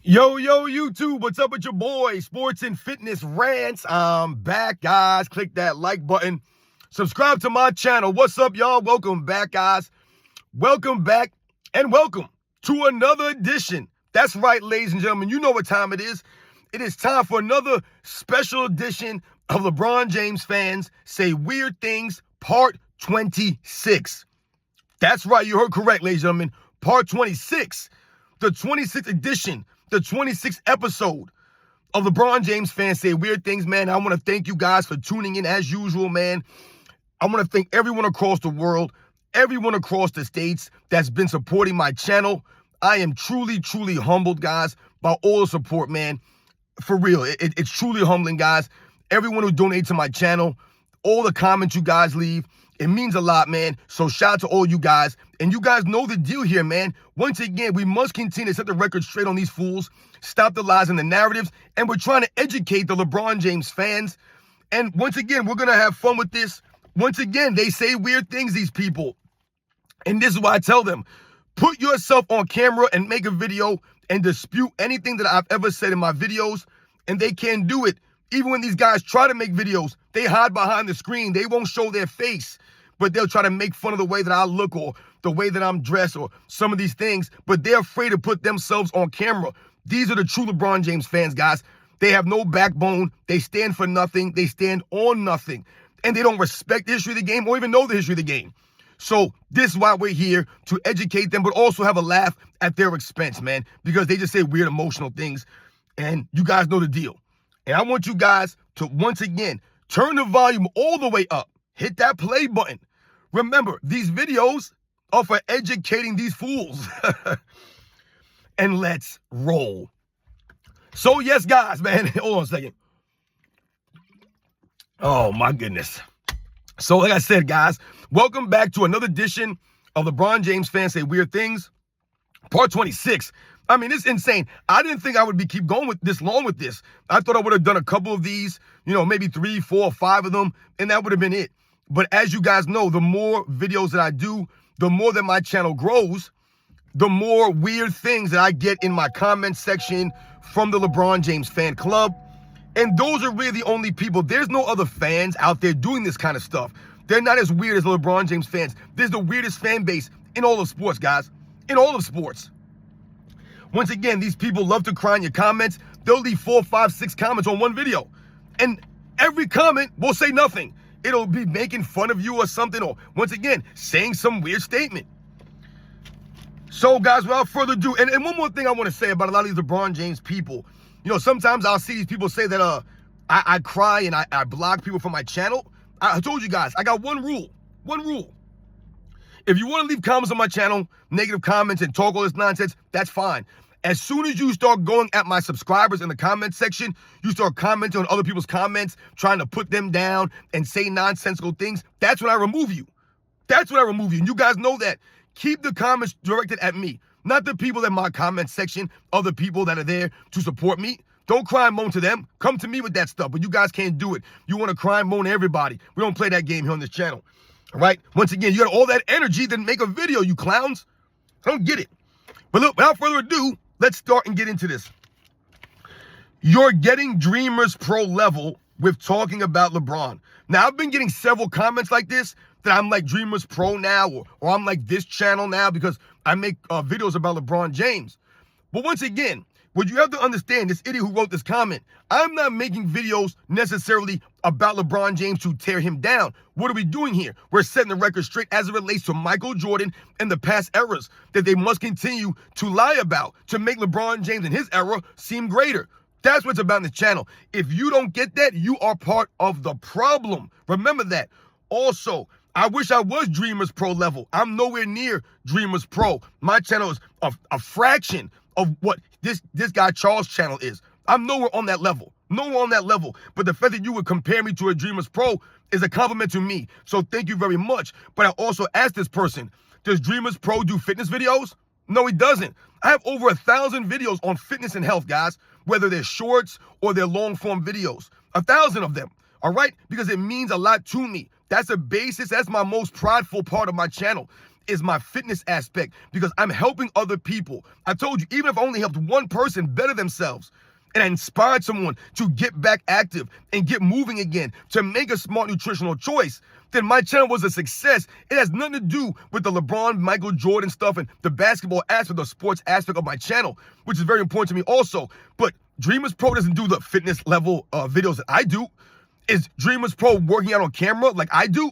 Yo, YouTube, what's up with your boy? Sports and Fitness Rants. I'm back, guys. Click that like button. Subscribe to my channel. What's up, y'all? Welcome back, guys. Welcome back and welcome to another edition. That's right, ladies and gentlemen. You know what time it is. It is time for another special edition of LeBron James Fans Say Weird Things, Part 26. That's right. You heard correct, ladies and gentlemen. Part 26. The 26th edition, the 26th episode of LeBron James Fans Say Weird Things, man. I want to thank you guys for tuning in as usual, man. I want to thank everyone across the world, everyone across the states that's been supporting my channel. I am truly, truly humbled, guys, by all the support, man. For real, it's truly humbling, guys. Everyone who donates to my channel, all the comments you guys leave, it means a lot, man. So shout out to all you guys. And you guys know the deal here, man. Once again, we must continue to set the record straight on these fools, stop the lies and the narratives, and we're trying to educate the LeBron James fans. And once again, we're going to have fun with this. Once again, they say weird things, these people. And this is why I tell them, put yourself on camera and make a video and dispute anything that I've ever said in my videos, and they can't do it. Even when these guys try to make videos, they hide behind the screen. They won't show their face, but they'll try to make fun of the way that I look or the way that I'm dressed or some of these things, but they're afraid to put themselves on camera. These are the true LeBron James fans, guys. They have no backbone. They stand for nothing. They stand on nothing, and they don't respect the history of the game or even know the history of the game. So this is why we're here, to educate them, but also have a laugh at their expense, man, because they just say weird emotional things, and you guys know the deal. And I want you guys to, once again, turn the volume all the way up. Hit that play button. Remember, these videos are for educating these fools. And let's roll. So, yes, guys, man. Hold on a second. Oh, my goodness. So, like I said, guys, welcome back to another edition of LeBron James Fans Say Weird Things, Part 26. I mean, it's insane. I didn't think I would keep going with this long with this. I thought I would have done a couple of these, maybe 3, 4, 5 of them, and that would have been it. But as you guys know, the more videos that I do, the more that my channel grows, the more weird things that I get in my comment section from the LeBron James fan club. And those are really the only people. There's no other fans out there doing this kind of stuff. They're not as weird as the LeBron James fans. There's the weirdest fan base in all of sports, guys. In all of sports. Once again, these people love to cry in your comments. They'll leave 4, 5, 6 comments on one video. And every comment will say nothing. It'll be making fun of you or something, or once again, saying some weird statement. So, guys, without further ado, and one more thing I want to say about a lot of these LeBron James people. Sometimes I'll see these people say that I cry and I block people from my channel. I told you guys, I got one rule. One rule. If you want to leave comments on my channel, negative comments and talk all this nonsense, that's fine. As soon as you start going at my subscribers in the comment section, you start commenting on other people's comments, trying to put them down and say nonsensical things, that's when I remove you. That's when I remove you. And you guys know that. Keep the comments directed at me, not the people in my comment section, other people that are there to support me. Don't cry and moan to them. Come to me with that stuff, but you guys can't do it. You want to cry and moan to everybody. We don't play that game here on this channel. All right? Once again, you got all that energy, then make a video, you clowns. I don't get it. But look, without further ado, let's start and get into this. You're getting Dreamers Pro level with talking about LeBron. Now, I've been getting several comments like this, that I'm like Dreamers Pro now, or I'm like this channel now because I make videos about LeBron James. But once again, what you have to understand, this idiot who wrote this comment, I'm not making videos necessarily about LeBron James to tear him down. What are we doing here? We're setting the record straight as it relates to Michael Jordan and the past eras that they must continue to lie about to make LeBron James and his era seem greater. That's what's about in this channel. If you don't get that, you are part of the problem. Remember that. Also, I wish I was Dreamers Pro level. I'm nowhere near Dreamers Pro. My channel is a fraction of what this guy Charles' channel is. I'm nowhere on that level. Nowhere on that level. But the fact that you would compare me to a Dreamers Pro is a compliment to me. So thank you very much. But I also asked this person, does Dreamers Pro do fitness videos? No, he doesn't. I have over 1,000 videos on fitness and health, guys, whether they're shorts or they're long-form videos. 1,000 of them, all right? Because it means a lot to me. That's a basis. That's my most prideful part of my channel. is my fitness aspect because I'm helping other people. I told you, even if I only helped one person better themselves and I inspired someone to get back active and get moving again, to make a smart nutritional choice, then my channel was a success. It has nothing to do with the LeBron, Michael Jordan stuff and the basketball aspect, the sports aspect of my channel, which is very important to me also. But Dreamers Pro doesn't do the fitness level videos that I do. Is Dreamers Pro working out on camera like I do?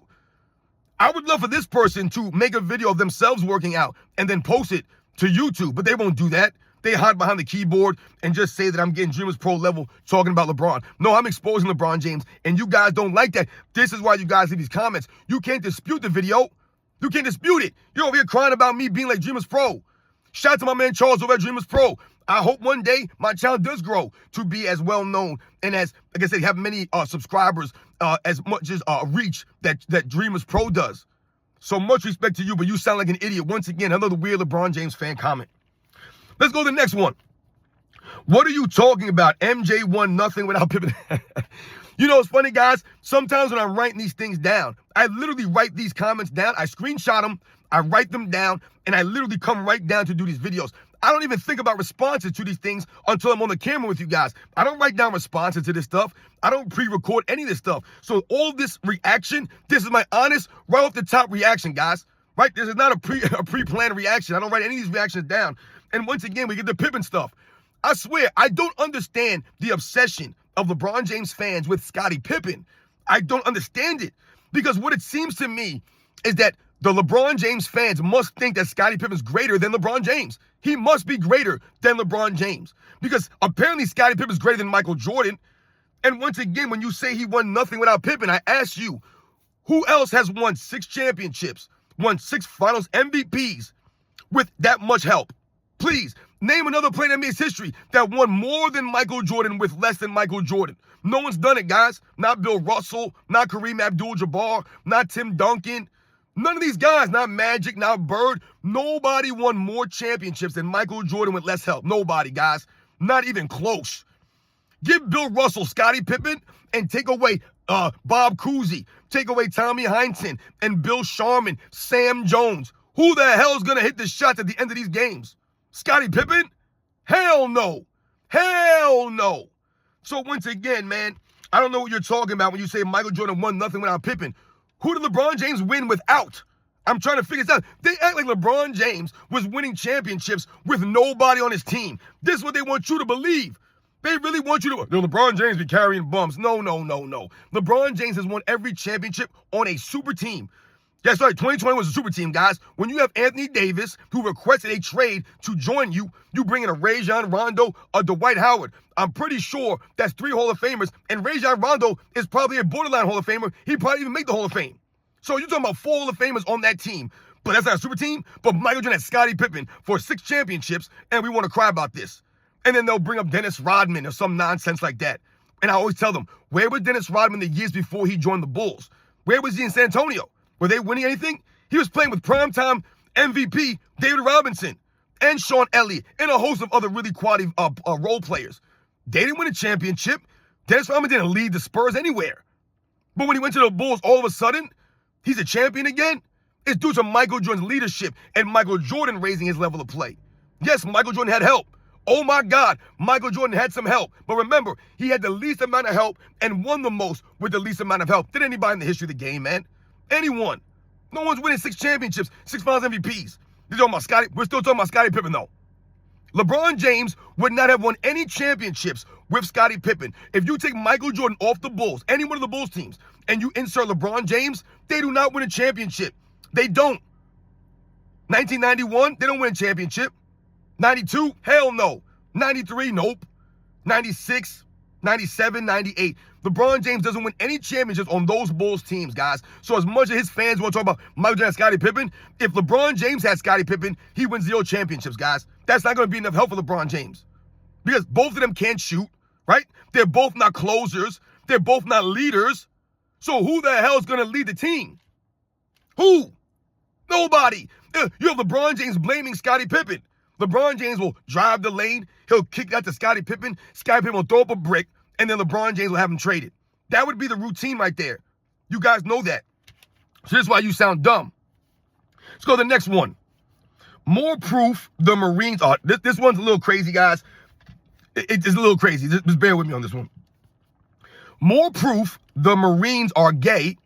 I would love for this person to make a video of themselves working out and then post it to YouTube, but they won't do that. They hide behind the keyboard and just say that I'm getting Dreamers Pro level talking about LeBron. No, I'm exposing LeBron James, and you guys don't like that. This is why you guys leave these comments. You can't dispute the video. You can't dispute it. You're over here crying about me being like Dreamers Pro. Shout out to my man Charles over at Dreamers Pro. I hope one day my channel does grow to be as well known and as, like I said, have many subscribers, as much as reach that Dreamers Pro does. So much respect to you, but you sound like an idiot. Once again, another weird LeBron James fan comment. Let's go to the next one. What are you talking about? MJ won nothing without Pippen. You know, it's funny, guys. Sometimes when I'm writing these things down, I literally write these comments down. I screenshot them, I write them down, and I literally come right down to do these videos. I don't even think about responses to these things until I'm on the camera with you guys. I don't write down responses to this stuff. I don't pre-record any of this stuff. So all this reaction, this is my honest, right off the top reaction, guys. Right? This is not a pre-planned reaction. I don't write any of these reactions down. And once again, we get the Pippen stuff. I swear, I don't understand the obsession of LeBron James fans with Scottie Pippen. I don't understand it. Because what it seems to me is that the LeBron James fans must think that Scottie Pippen's greater than LeBron James. He must be greater than LeBron James. Because apparently Scottie Pippen's greater than Michael Jordan. And once again, when you say he won nothing without Pippen, I ask you, who else has won 6 championships, won 6 finals MVPs with that much help? Please, name another player in NBA's history that won more than Michael Jordan with less than Michael Jordan. No one's done it, guys. Not Bill Russell, not Kareem Abdul-Jabbar, not Tim Duncan. None of these guys, not Magic, not Bird. Nobody won more championships than Michael Jordan with less help. Nobody, guys. Not even close. Give Bill Russell Scottie Pippen and take away Bob Cousy. Take away Tommy Heinsohn and Bill Sharman, Sam Jones. Who the hell is going to hit the shots at the end of these games? Scottie Pippen? Hell no. Hell no. So once again, man, I don't know what you're talking about when you say Michael Jordan won nothing without Pippen. Who did LeBron James win without? I'm trying to figure this out. They act like LeBron James was winning championships with nobody on his team. This is what they want you to believe. They really want you to, LeBron James be carrying bumps. No, no, no, no. LeBron James has won every championship on a super team. That's right, 2020 was a super team, guys. When you have Anthony Davis, who requested a trade to join you, you bring in a Rajon Rondo, a Dwight Howard. I'm pretty sure that's 3 Hall of Famers, and Rajon Rondo is probably a borderline Hall of Famer. He'd probably even make the Hall of Fame. So you're talking about 4 Hall of Famers on that team. But that's not a super team. But Michael Jordan had Scottie Pippen for 6 championships, and we want to cry about this. And then they'll bring up Dennis Rodman or some nonsense like that. And I always tell them, where was Dennis Rodman the years before he joined the Bulls? Where was he in San Antonio? Were they winning anything? He was playing with primetime MVP David Robinson and Sean Elliott and a host of other really quality role players. They didn't win a championship. Dennis Rodman didn't lead the Spurs anywhere. But when he went to the Bulls, all of a sudden, he's a champion again? It's due to Michael Jordan's leadership and Michael Jordan raising his level of play. Yes, Michael Jordan had help. Oh my God, Michael Jordan had some help. But remember, he had the least amount of help and won the most with the least amount of help than anybody in the history of the game, man. Anyone. No one's winning 6 championships, 6 finals MVPs. We're still talking about Scottie Pippen, though. LeBron James would not have won any championships with Scottie Pippen. If you take Michael Jordan off the Bulls, any one of the Bulls teams, and you insert LeBron James, they do not win a championship. They don't. 1991, they don't win a championship. 92, hell no. 93, nope. 96, 97, 98. LeBron James doesn't win any championships on those Bulls teams, guys. So as much as his fans want to talk about Michael Jordan and Scottie Pippen, if LeBron James had Scottie Pippen, he wins 0 championships, guys. That's not going to be enough help for LeBron James. Because both of them can't shoot, right? They're both not closers. They're both not leaders. So who the hell is going to lead the team? Who? Nobody. You have LeBron James blaming Scottie Pippen. LeBron James will drive the lane. He'll kick that to Scottie Pippen. Scottie Pippen will throw up a brick, and then LeBron James will have him traded. That would be the routine right there. You guys know that. So this is why you sound dumb. Let's go to the next one. More proof the Marines are. This one's a little crazy, guys. It's a little crazy. Just bear with me on this one. More proof the Marines are gay,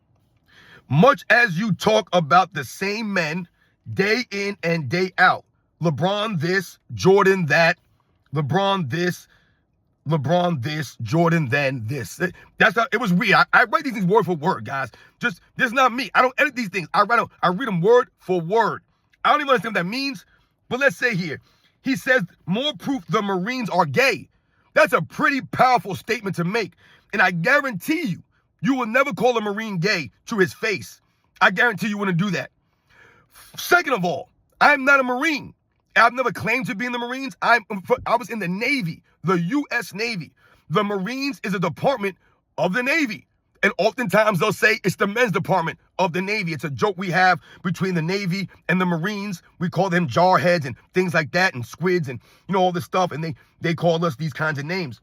much as you talk about the same men day in and day out. LeBron this, Jordan that. LeBron this, Jordan then this. That's how it was weird. I write these things word for word, guys. Just, this is not me. I don't edit these things. I read them word for word. I don't even understand what that means, but let's say here, he says, more proof the Marines are gay. That's a pretty powerful statement to make. And I guarantee you, you will never call a Marine gay to his face. I guarantee you wouldn't do that. Second of all, I'm not a Marine. I've never claimed to be in the Marines. I was in the Navy, the U.S. Navy. The Marines is a department of the Navy. And oftentimes they'll say it's the men's department of the Navy. It's a joke we have between the Navy and the Marines. We call them jarheads and things like that and squids and, you know, all this stuff. And they call us these kinds of names.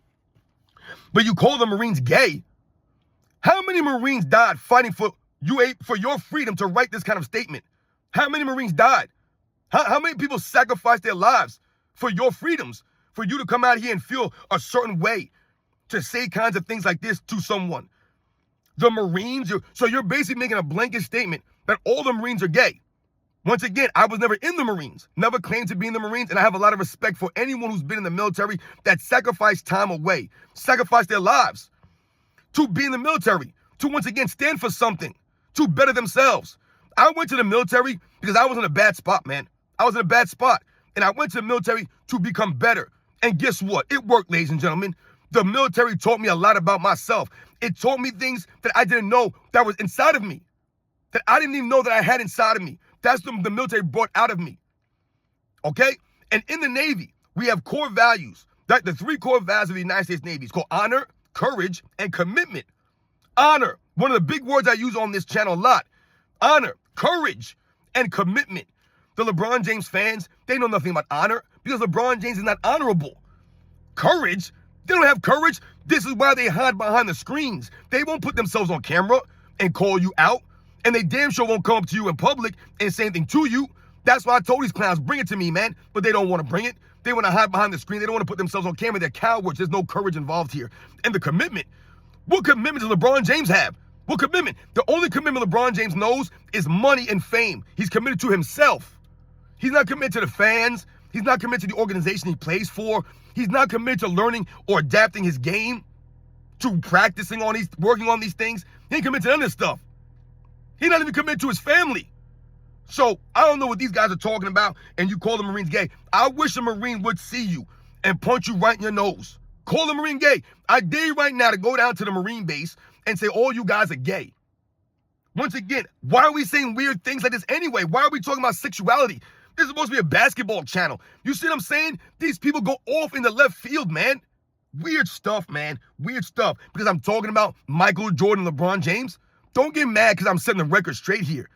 But you call the Marines gay? How many Marines died fighting for your freedom to write this kind of statement? How many Marines died? How many people sacrificed their lives for your freedoms, for you to come out here and feel a certain way, to say kinds of things like this to someone? The Marines, so you're basically making a blanket statement that all the Marines are gay. Once again, I was never in the Marines, never claimed to be in the Marines, and I have a lot of respect for anyone who's been in the military that sacrificed time away, sacrificed their lives to be in the military, to once again stand for something, to better themselves. I went to the military because I was in a bad spot, man. I was in a bad spot, and I went to the military to become better. And guess what? It worked, ladies and gentlemen. The military taught me a lot about myself. It taught me things that I didn't know that was inside of me, that I didn't even know that I had inside of me. That's the military brought out of me, okay? And in the Navy, we have core values. The 3 core values of the United States Navy is called honor, courage, and commitment. Honor, one of the big words I use on this channel a lot. Honor, courage, and commitment. The LeBron James fans, they know nothing about honor because LeBron James is not honorable. Courage, they don't have courage. This is why they hide behind the screens. They won't put themselves on camera and call you out. And they damn sure won't come up to you in public and say anything to you. That's why I told these clowns, bring it to me, man. But they don't want to bring it. They want to hide behind the screen. They don't want to put themselves on camera. They're cowards. There's no courage involved here. And the commitment. What commitment does LeBron James have? What commitment? The only commitment LeBron James knows is money and fame. He's committed to himself. He's not committed to the fans. He's not committed to the organization he plays for. He's not committed to learning or adapting his game, to practicing on working on these things. He ain't committed to none of this stuff. He's not even committed to his family. So I don't know what these guys are talking about, and you call the Marines gay. I wish a Marine would see you and punch you right in your nose. Call the Marine gay. I dare you right now to go down to the Marine base and say all you guys are gay. Once again, why are we saying weird things like this anyway? Why are we talking about sexuality? This is supposed to be a basketball channel. You see what I'm saying? These people go off in the left field, man. Weird stuff, man. Weird stuff. Because I'm talking about Michael Jordan, LeBron James. Don't get mad because I'm setting the record straight here.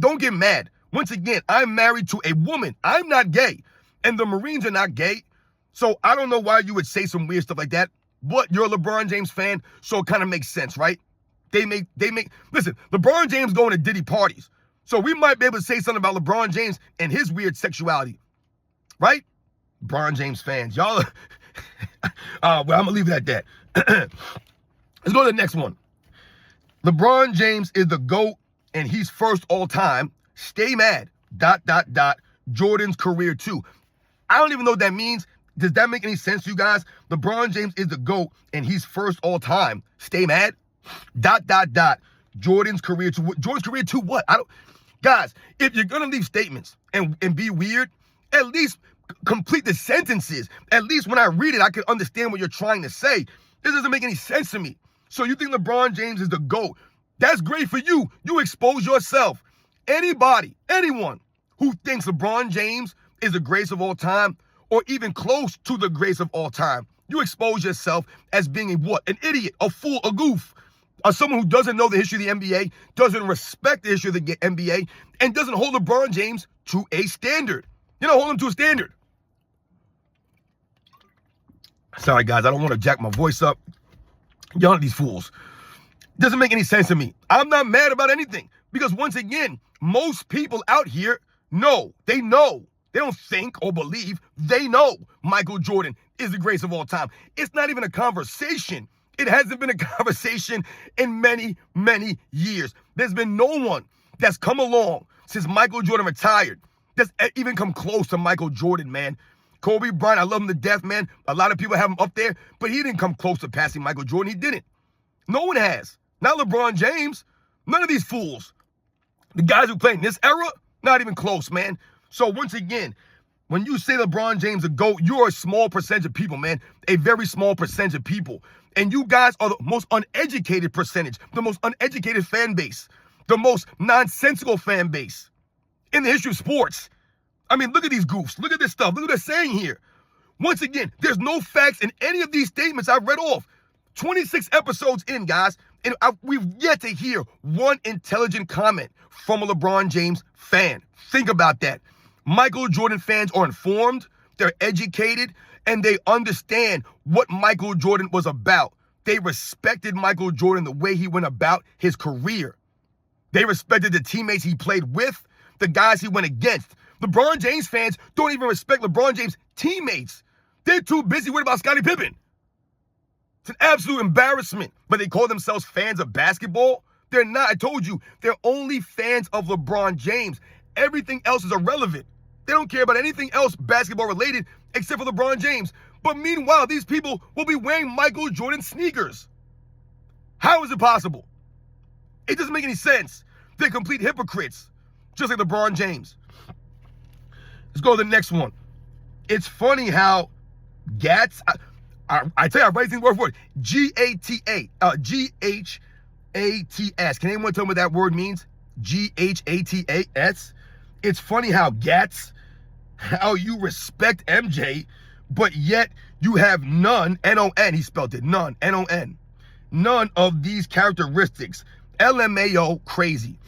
Don't get mad. Once again, I'm married to a woman. I'm not gay. And the Marines are not gay. So I don't know why you would say some weird stuff like that. But you're a LeBron James fan, so it kind of makes sense, right? Listen, LeBron James going to Diddy parties. So we might be able to say something about LeBron James and his weird sexuality, right? LeBron James fans, y'all. Well, I'm going to leave it at that. Let's go to the next one. LeBron James is the GOAT and he's first all time. Stay mad, ... Jordan's career too. I don't even know what that means. Does that make any sense to you guys? LeBron James is the GOAT and he's first all time. Stay mad, ... Jordan's career too. Jordan's career too what? Guys, if you're going to leave statements and be weird, at least complete the sentences. At least when I read it, I can understand what you're trying to say. This doesn't make any sense to me. So you think LeBron James is the GOAT. That's great for you. You expose yourself. Anybody, anyone who thinks LeBron James is the greatest of all time or even close to the greatest of all time, you expose yourself as being a what? An idiot, a fool, a goof. Someone who doesn't know the history of the NBA, doesn't respect the history of the NBA, and doesn't hold LeBron James to a standard. You don't hold him to a standard. Sorry, guys, I don't want to jack my voice up. Y'all are these fools. Doesn't make any sense to me. I'm not mad about anything because once again, most people out here No, they know. They don't think or believe. They know Michael Jordan is the greatest of all time. It's not even a conversation. It hasn't been a conversation in many, many years. There's been no one that's come along since Michael Jordan retired that's even come close to Michael Jordan, man. Kobe Bryant, I love him to death, man. A lot of people have him up there, but he didn't come close to passing Michael Jordan. He didn't. No one has. Not LeBron James. None of these fools. The guys who play in this era, not even close, man. So once again, when you say LeBron James a GOAT, you're a small percentage of people, man. A very small percentage of people. And you guys are the most uneducated percentage, the most uneducated fan base, the most nonsensical fan base in the history of sports. I mean, look at these goofs. Look at this stuff. Look what they're saying here. Once again, there's no facts in any of these statements I've read off. 26 episodes in, guys, and we've yet to hear one intelligent comment from a LeBron James fan. Think about that. Michael Jordan fans are informed, they're educated, and they understand what Michael Jordan was about. They respected Michael Jordan the way he went about his career. They respected the teammates he played with, the guys he went against. LeBron James fans don't even respect LeBron James' teammates. They're too busy worried about Scottie Pippen. It's an absolute embarrassment. But they call themselves fans of basketball? They're not. I told you, they're only fans of LeBron James. Everything else is irrelevant. They don't care about anything else basketball related except for LeBron James. But meanwhile, these people will be wearing Michael Jordan sneakers. How is it possible? It doesn't make any sense. They're complete hypocrites, just like LeBron James. Let's go to the next one. It's funny how Gats, I tell you, I write things word for word. G-A-T-A, G-H-A-T-S. Can anyone tell me what that word means? G-H-A-T-A-S. It's funny how Gats, how you respect MJ, but yet you have none, N-O-N, he spelled it, none, N-O-N. None of these characteristics. LMAO, crazy.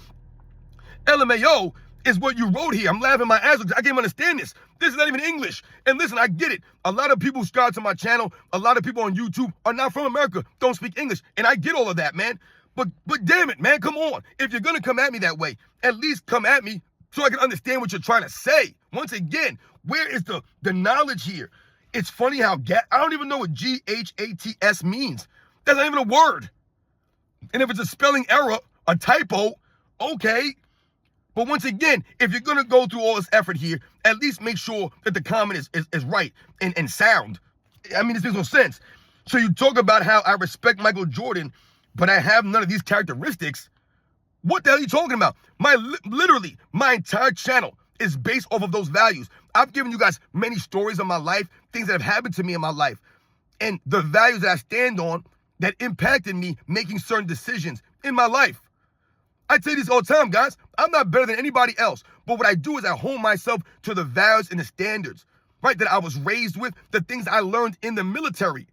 LMAO is what you wrote here. I'm laughing my ass off because I can't understand this. This is not even English. And listen, I get it. A lot of people subscribe to my channel. A lot of people on YouTube are not from America, don't speak English. And I get all of that, man. But damn it, man, come on. If you're going to come at me that way, at least come at me so I can understand what you're trying to say. Once again, where is the knowledge here? It's funny how I don't even know what G-H-A-T-S means. That's not even a word. And if it's a spelling error, a typo, okay. But once again, if you're going to go through all this effort here, at least make sure that the comment is right and sound. I mean, this makes no sense. So you talk about how I respect Michael Jordan, but I have none of these characteristics. What the hell are you talking about? Literally, my entire channel is based off of those values. I've given you guys many stories of my life, things that have happened to me in my life, and the values that I stand on that impacted me making certain decisions in my life. I tell you this all the time, guys. I'm not better than anybody else. But what I do is I hone myself to the values and the standards, right, that I was raised with, the things I learned in the military.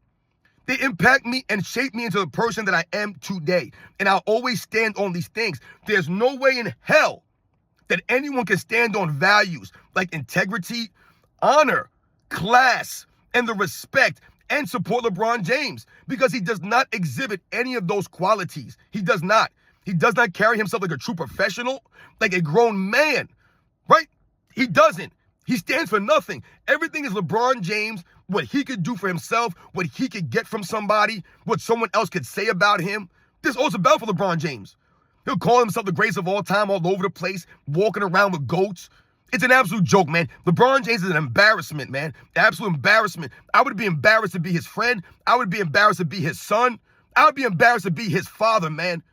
They impact me and shape me into the person that I am today. And I'll always stand on these things. There's no way in hell that anyone can stand on values like integrity, honor, class, and the respect and support LeBron James, because he does not exhibit any of those qualities. He does not. He does not carry himself like a true professional, like a grown man, right? He doesn't. He stands for nothing. Everything is LeBron James, what he could do for himself, what he could get from somebody, what someone else could say about him. This is all it's about for LeBron James. He'll call himself the greatest of all time all over the place, walking around with goats. It's an absolute joke, man. LeBron James is an embarrassment, man. An absolute embarrassment. I would be embarrassed to be his friend. I would be embarrassed to be his son. I would be embarrassed to be his father, man.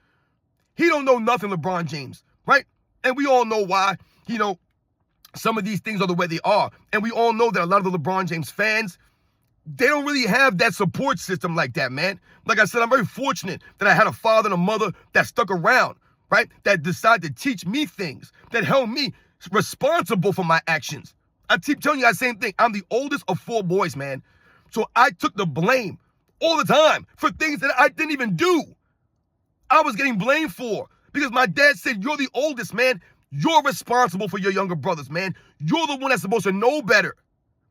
He don't know nothing, LeBron James, right? And we all know why, some of these things are the way they are. And we all know that a lot of the LeBron James fans, they don't really have that support system like that, man. Like I said, I'm very fortunate that I had a father and a mother that stuck around, right? That decided to teach me things, that held me responsible for my actions. I keep telling you that same thing. I'm the oldest of 4 boys, man. So I took the blame all the time for things that I didn't even do. I was getting blamed for because my dad said, you're the oldest, man. You're responsible for your younger brothers, man. You're the one that's supposed to know better.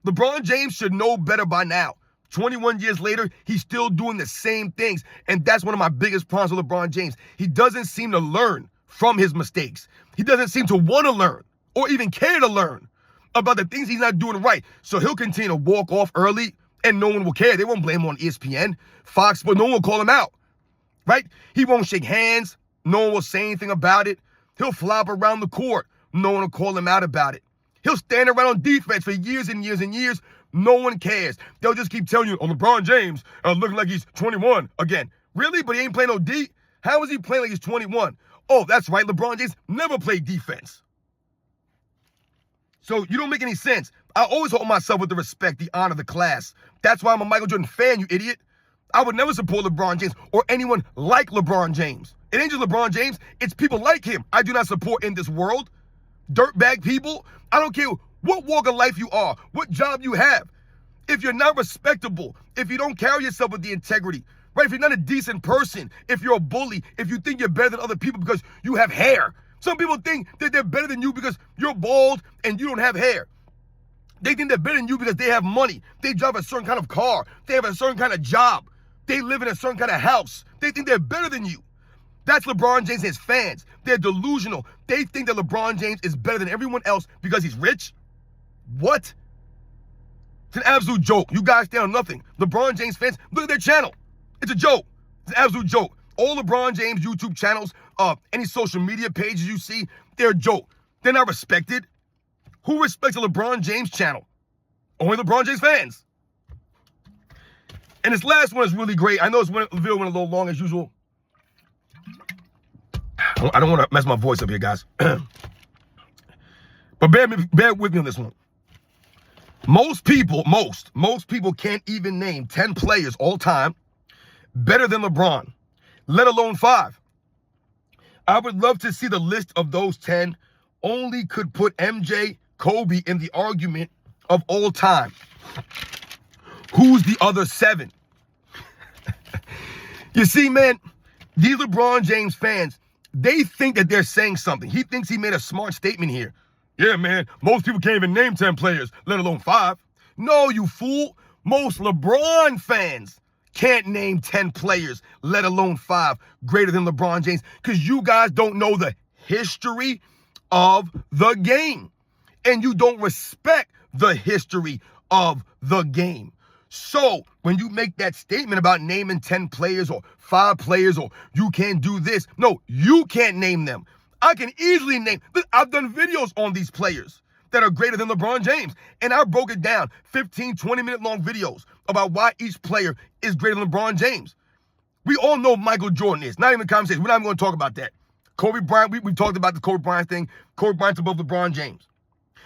LeBron James should know better by now. 21 years later, he's still doing the same things. And that's one of my biggest problems with LeBron James. He doesn't seem to learn from his mistakes. He doesn't seem to want to learn. or even care to learn about the things he's not doing right. So he'll continue to walk off early and no one will care. They won't blame him on ESPN, Fox, but no one will call him out, right? He won't shake hands. No one will say anything about it. He'll flop around the court. No one will call him out about it. He'll stand around on defense for years and years and years. No one cares. They'll just keep telling you, oh, LeBron James looking like he's 21 again. Really? But he ain't playing no D? How is he playing like he's 21? Oh, that's right. LeBron James never played defense. So you don't make any sense. I always hold myself with the respect, the honor, the class. That's why I'm a Michael Jordan fan, you idiot. I would never support LeBron James or anyone like LeBron James. It ain't just LeBron James. It's people like him I do not support in this world. Dirtbag people. I don't care what walk of life you are, what job you have. If you're not respectable, if you don't carry yourself with the integrity, right? If you're not a decent person, if you're a bully, if you think you're better than other people because you have hair. Some people think that they're better than you because you're bald and you don't have hair. They think they're better than you because they have money. They drive a certain kind of car. They have a certain kind of job. They live in a certain kind of house. They think they're better than you. That's LeBron James and his fans. They're delusional. They think that LeBron James is better than everyone else because he's rich. What? It's an absolute joke. You guys stand on nothing. LeBron James fans, look at their channel. It's a joke. It's an absolute joke. All LeBron James YouTube channels, any social media pages you see, they're a joke. They're not respected. Who respects a LeBron James channel? Only LeBron James fans. And this last one is really great. I know the video went a little long as usual. I don't want to mess my voice up here, guys. But bear with me on this one. Most people can't even name 10 players all time better than LeBron, let alone 5. I would love to see the list of those 10. Only could put MJ, Kobe in the argument of all time. Who's the other 7? You see, man, these LeBron James fans, they think that they're saying something. He thinks he made a smart statement here. Yeah, man, most people can't even name 10 players, let alone 5. No, you fool. Most LeBron fans can't name 10 players, let alone 5 greater than LeBron James, because you guys don't know the history of the game. And you don't respect the history of the game. So when you make that statement about naming 10 players or 5 players or you can't do this, no, you can't name them. I can easily name. I've done videos on these players that are greater than LeBron James. And I broke it down, 15, 20-minute long videos about why each player is greater than LeBron James. We all know Michael Jordan is. Not even a conversation. We're not even going to talk about that. Kobe Bryant, we talked about the Kobe Bryant thing. Kobe Bryant's above LeBron James.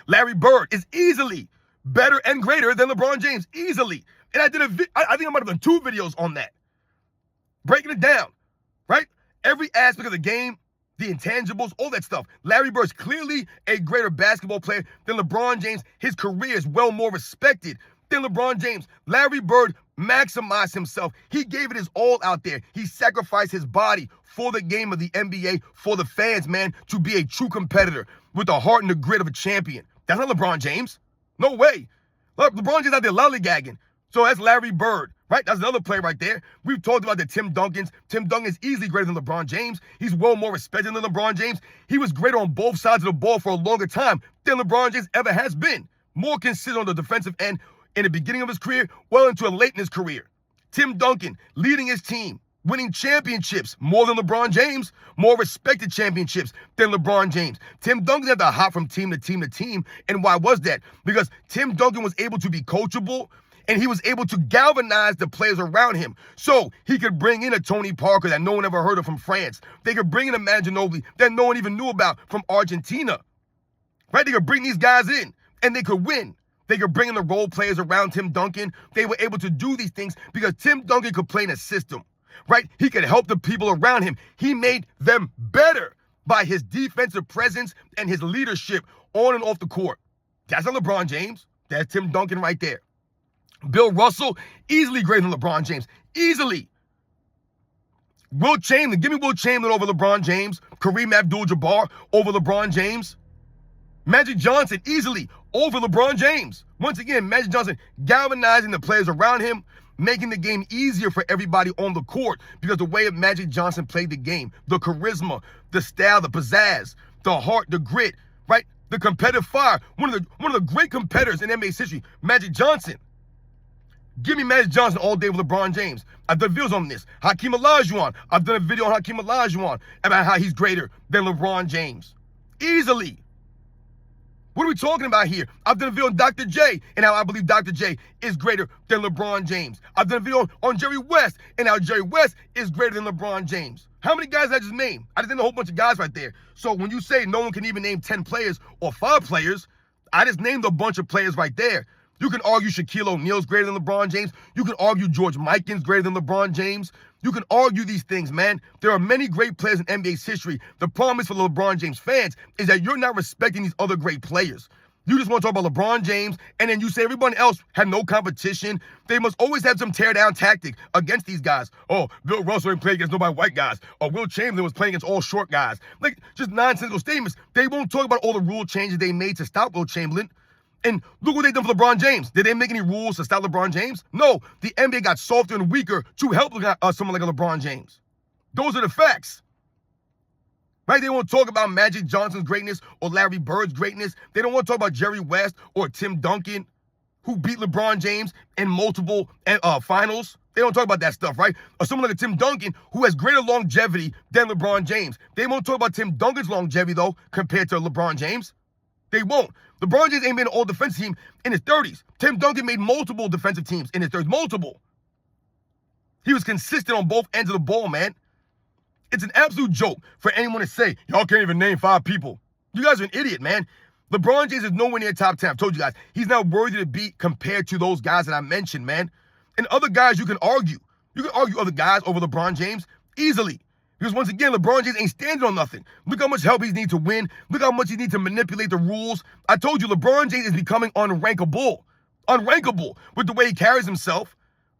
Larry Bird is easily better and greater than LeBron James. Easily. And I think I might have done 2 videos on that. Breaking it down, right? Every aspect of the game, the intangibles, all that stuff. Larry Bird's clearly a greater basketball player than LeBron James. His career is well more respected than LeBron James. Larry Bird maximized himself. He gave it his all out there. He sacrificed his body for the game of the NBA, for the fans, man, to be a true competitor with the heart and the grit of a champion. That's not LeBron James. No way. Look, LeBron James out there lollygagging. So that's Larry Bird, right? That's another player right there. We've talked about the Tim Duncans. Tim Duncan is easily greater than LeBron James. He's well more respected than LeBron James. He was greater on both sides of the ball for a longer time than LeBron James ever has been. More considered on the defensive end in the beginning of his career, well into a late in his career. Tim Duncan leading his team, winning championships more than LeBron James, more respected championships than LeBron James. Tim Duncan had to hop from team to team to team. And why was that? Because Tim Duncan was able to be coachable, and he was able to galvanize the players around him. So he could bring in a Tony Parker that no one ever heard of from France. They could bring in a Manu Ginobili that no one even knew about from Argentina. Right? They could bring these guys in, and they could win. They could bring in the role players around Tim Duncan. They were able to do these things because Tim Duncan could play in a system. Right? He could help the people around him. He made them better by his defensive presence and his leadership on and off the court. That's not LeBron James. That's Tim Duncan right there. Bill Russell, easily greater than LeBron James. Easily. Will Chamberlain, give me Will Chamberlain over LeBron James. Kareem Abdul-Jabbar over LeBron James. Magic Johnson, easily over LeBron James. Once again, Magic Johnson galvanizing the players around him, making the game easier for everybody on the court because the way Magic Johnson played the game, the charisma, the style, the pizzazz, the heart, the grit, right? The competitive fire. One of the great competitors in NBA's history, Magic Johnson. Give me Magic Johnson all day with LeBron James. I've done videos on this. Hakeem Olajuwon. I've done a video on Hakeem Olajuwon about how he's greater than LeBron James. Easily. What are we talking about here? I've done a video on Dr. J and how I believe Dr. J is greater than LeBron James. I've done a video on Jerry West and how Jerry West is greater than LeBron James. How many guys I just named? I just named a whole bunch of guys right there. So when you say no one can even name 10 players or 5 players, I just named a bunch of players right there. You can argue Shaquille O'Neal's greater than LeBron James. You can argue George Mikan's greater than LeBron James. You can argue these things, man. There are many great players in NBA's history. The problem is for the LeBron James fans is that you're not respecting these other great players. You just want to talk about LeBron James, and then you say everybody else had no competition. They must always have some tear-down tactic against these guys. Oh, Bill Russell didn't play against nobody white guys. Or Will Chamberlain was playing against all short guys. Like, just nonsensical statements. They won't talk about all the rule changes they made to stop Will Chamberlain. And look what they done for LeBron James. Did they make any rules to stop LeBron James? No. The NBA got softer and weaker to help someone like a LeBron James. Those are the facts. Right? They won't talk about Magic Johnson's greatness or Larry Bird's greatness. They don't want to talk about Jerry West or Tim Duncan, who beat LeBron James in multiple finals. They don't talk about that stuff, right? Or someone like a Tim Duncan who has greater longevity than LeBron James. They won't talk about Tim Duncan's longevity, though, compared to LeBron James. They won't. LeBron James ain't made an all-defensive team in his 30s. Tim Duncan made multiple defensive teams in his 30s. Multiple. He was consistent on both ends of the ball, man. It's an absolute joke for anyone to say, y'all can't even name 5 people. You guys are an idiot, man. LeBron James is nowhere near top 10. I've told you guys. He's not worthy to be compared to those guys that I mentioned, man. And other guys you can argue. You can argue other guys over LeBron James easily. Because once again, LeBron James ain't standing on nothing. Look how much help he needs to win. Look how much he needs to manipulate the rules. I told you, LeBron James is becoming unrankable. Unrankable with the way he carries himself.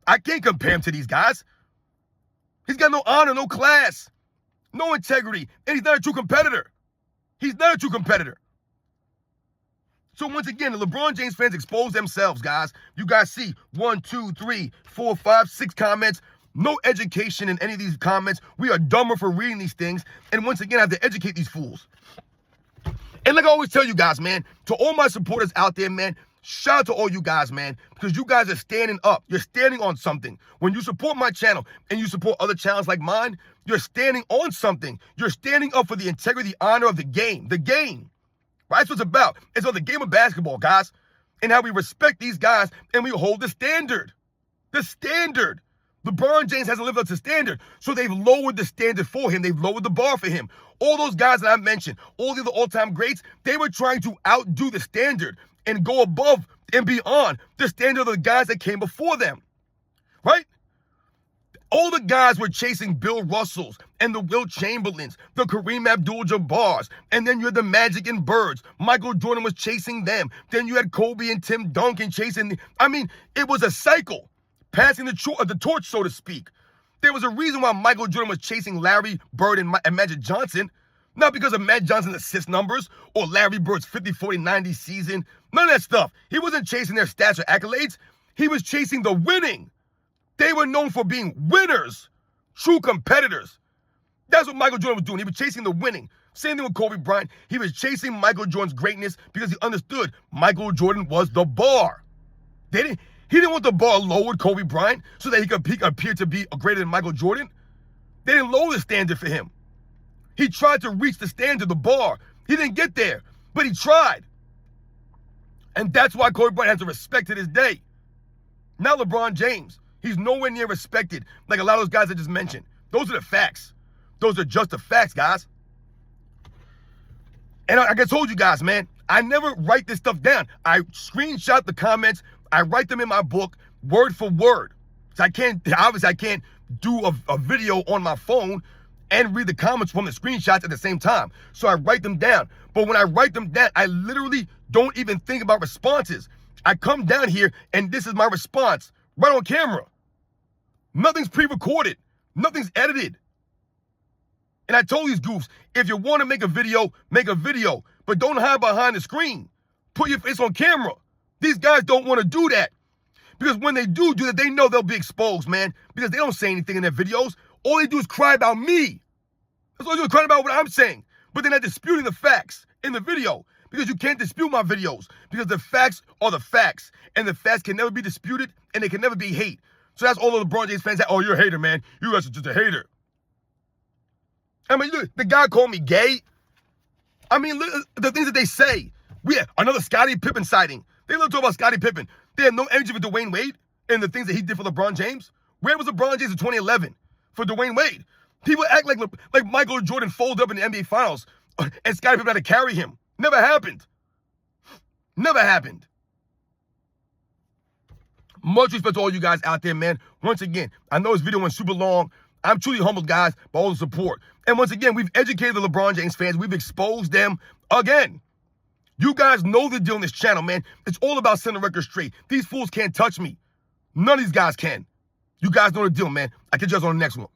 I can't compare him to these guys. He's got no honor, no class, no integrity, and he's not a true competitor. He's not a true competitor. So once again, the LeBron James fans expose themselves, guys. You guys see 1, 2, 3, 4, 5, 6 comments. No education in any of these comments. We are dumber for reading these things. And once again, I have to educate these fools. And like I always tell you guys, man, to all my supporters out there, man, shout out to all you guys, man, because you guys are standing up. You're standing on something. When you support my channel and you support other channels like mine, you're standing on something. You're standing up for the integrity, the honor of the game. The game. Right? That's what it's about. It's about the game of basketball, guys. And how we respect these guys and we hold the standard. The standard. LeBron James hasn't lived up to standard, so they've lowered the standard for him. They've lowered the bar for him. All those guys that I mentioned, all the other all-time greats, they were trying to outdo the standard and go above and beyond the standard of the guys that came before them, right? All the guys were chasing Bill Russells and the Will Chamberlains, the Kareem Abdul-Jabbars, and then you had the Magic and Birds. Michael Jordan was chasing them. Then you had Kobe and Tim Duncan chasing. It was a cycle. Passing the torch, so to speak. There was a reason why Michael Jordan was chasing Larry Bird and Magic Johnson. Not because of Magic Johnson's assist numbers or Larry Bird's 50, 40, 90 season. None of that stuff. He wasn't chasing their stats or accolades. He was chasing the winning. They were known for being winners, true competitors. That's what Michael Jordan was doing. He was chasing the winning. Same thing with Kobe Bryant. He was chasing Michael Jordan's greatness because he understood Michael Jordan was the bar. He didn't want the bar lowered, Kobe Bryant, so that he could appear to be greater than Michael Jordan. They didn't lower the standard for him. He tried to reach the standard, the bar. He didn't get there, but he tried. And that's why Kobe Bryant has the respect to this day. Now LeBron James, he's nowhere near respected like a lot of those guys I just mentioned. Those are the facts. Those are just the facts, guys. And like I told you guys, man, I never write this stuff down. I screenshot the comments. I write them in my book word for word. So I can't do a video on my phone and read the comments from the screenshots at the same time. So I write them down. But when I write them down, I literally don't even think about responses. I come down here and this is my response right on camera. Nothing's pre-recorded. Nothing's edited. And I told these goofs, if you want to make a video, but don't hide behind the screen. Put your face on camera. These guys don't want to do that. Because when they do that, they know they'll be exposed, man. Because they don't say anything in their videos. All they do is cry about me. That's all they do is cry about what I'm saying. But they're not disputing the facts in the video. because you can't dispute my videos, because the facts are the facts, and the facts can never be disputed, and they can never be hate. So that's all of the LeBron James fans that, oh, you're a hater, man. You guys are just a hater. I mean, look, the guy called me gay. I mean, look, the things that they say. We had another Scottie Pippen sighting. They love to talk about Scottie Pippen. They had no energy for Dwayne Wade and the things that he did for LeBron James. Where was LeBron James in 2011 for Dwayne Wade? People act like Michael Jordan folded up in the NBA Finals and Scottie Pippen had to carry him. Never happened. Never happened. Much respect to all you guys out there, man. Once again, I know this video went super long. I'm truly humbled, guys, by all the support. And once again, we've educated the LeBron James fans. We've exposed them again. You guys know the deal on this channel, man. It's all about setting the record straight. These fools can't touch me. None of these guys can. You guys know the deal, man. I'll catch you guys on the next one.